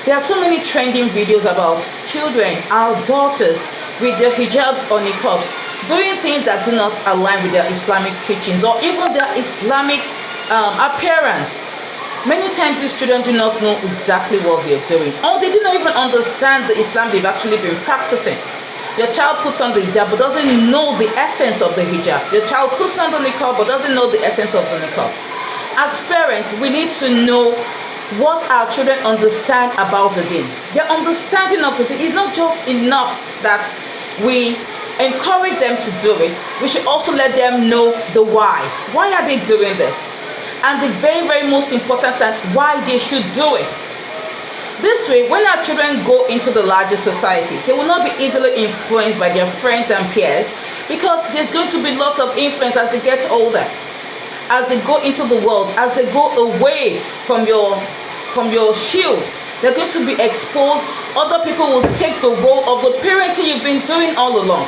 There are so many trending videos about children, our daughters, with their hijabs or niqabs, doing things that do not align with their Islamic teachings or even their Islamic appearance. Many times these children do not know exactly what they're doing, or they do not even understand the Islam they've actually been practicing. Your child puts on the hijab but doesn't know the essence of the hijab. Your child puts on the niqab but doesn't know the essence of the niqab. As parents, we need to know what our children understand about the deen. Their understanding of the deen is not just enough that we encourage them to do it. We should also let them know the why. Why are they doing this? And the very, very most important thing, why they should do it. This way, when our children go into the larger society, they will not be easily influenced by their friends and peers, because there's going to be lots of influence as they get older, as they go into the world, as they go away from your shield. They're going to be exposed. Other people will take the role of the parenting you've been doing all along.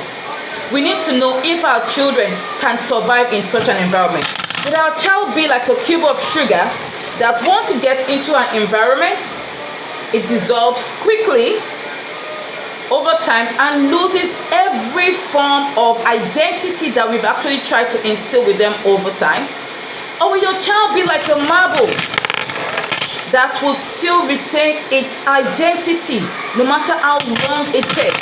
We need to know if our children can survive in such an environment. Would our child be like a cube of sugar that once it gets into an environment, it dissolves quickly over time and loses every form of identity that we've actually tried to instill with them over time? Or will your child be like a marble that will still retain its identity no matter how long it takes?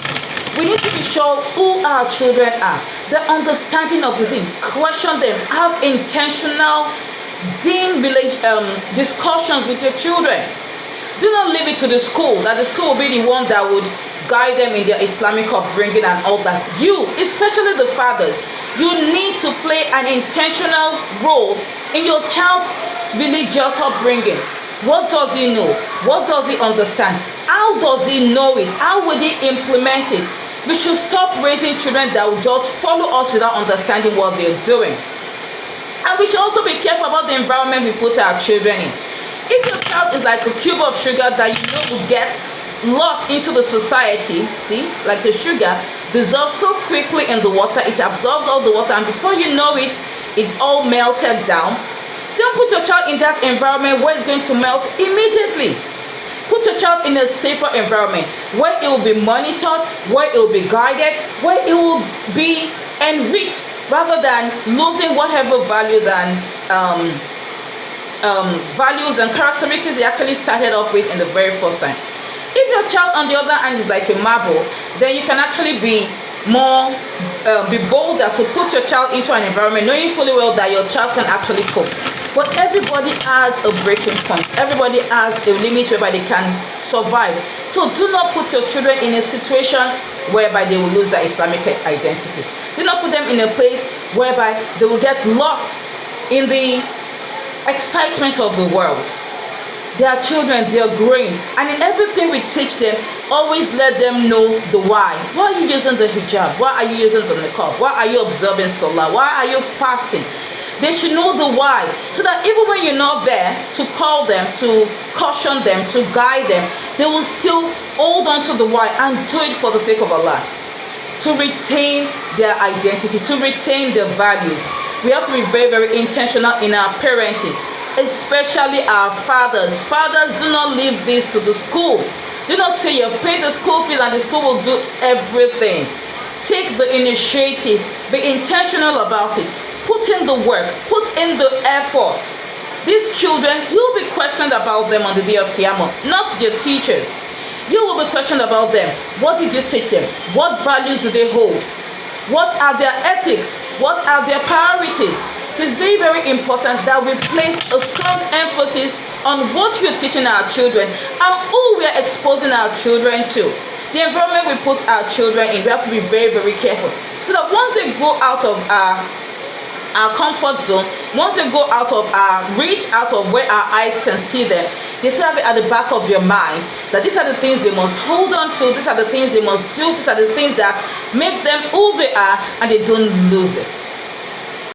We need to be sure who our children are, the understanding of the deen, question them, have intentional deen discussions with your children. Do not leave it to the school, that the school will be the one that would guide them in their Islamic upbringing and all that. You, especially the fathers, you need to play an intentional role in your child's religious upbringing. What does he know? What does he understand? How does he know it? How will he implement it? We should stop raising children that will just follow us without understanding what they're doing. And we should also be careful about the environment we put our children in. If your child is like a cube of sugar that you know will get lost into the society, see, like the sugar dissolves so quickly in the water, it absorbs all the water, and before you know it, it's all melted down. Don't put your child in that environment where it's going to melt immediately. Put your child in a safer environment where it will be monitored, where it will be guided, where it will be enriched, rather than losing whatever values and characteristics they actually started off with in the very first time. If your child, on the other hand, is like a marble, then you can actually be bolder to put your child into an environment knowing fully well that your child can actually cope. But everybody has a breaking point. Everybody has a limit whereby they can survive. So do not put your children in a situation whereby they will lose their Islamic identity. Do not put them in a place whereby they will get lost in the excitement of the world. They are children, they are growing, and in everything we teach them, always let them know the why. Why are you using the hijab? Why are you using the niqab? Why are you observing salah? Why are you fasting? They should know the why, so that even when you're not there to call them, to caution them, to guide them, they will still hold on to the why and do it for the sake of Allah, to retain their identity, to retain their values. We have to be very, very intentional in our parenting, especially our fathers. Fathers, do not leave this to the school. Do not say you've paid the school fees and the school will do everything. Take the initiative, be intentional about it, put in the work, put in the effort. These children, you will be questioned about them on the day of Qiyamah, not your teachers. You will be questioned about them. What did you teach them? What values do they hold? What are their ethics? What are their priorities? It is very, very important that we place a strong emphasis on what we're teaching our children and who we are exposing our children to. The environment we put our children in, we have to be very, very careful, so that once they go out of our comfort zone, once they go out of our reach, out of where our eyes can see them, they still have it at the back of your mind that these are the things they must hold on to, these are the things they must do, these are the things that make them who they are, and they don't lose it.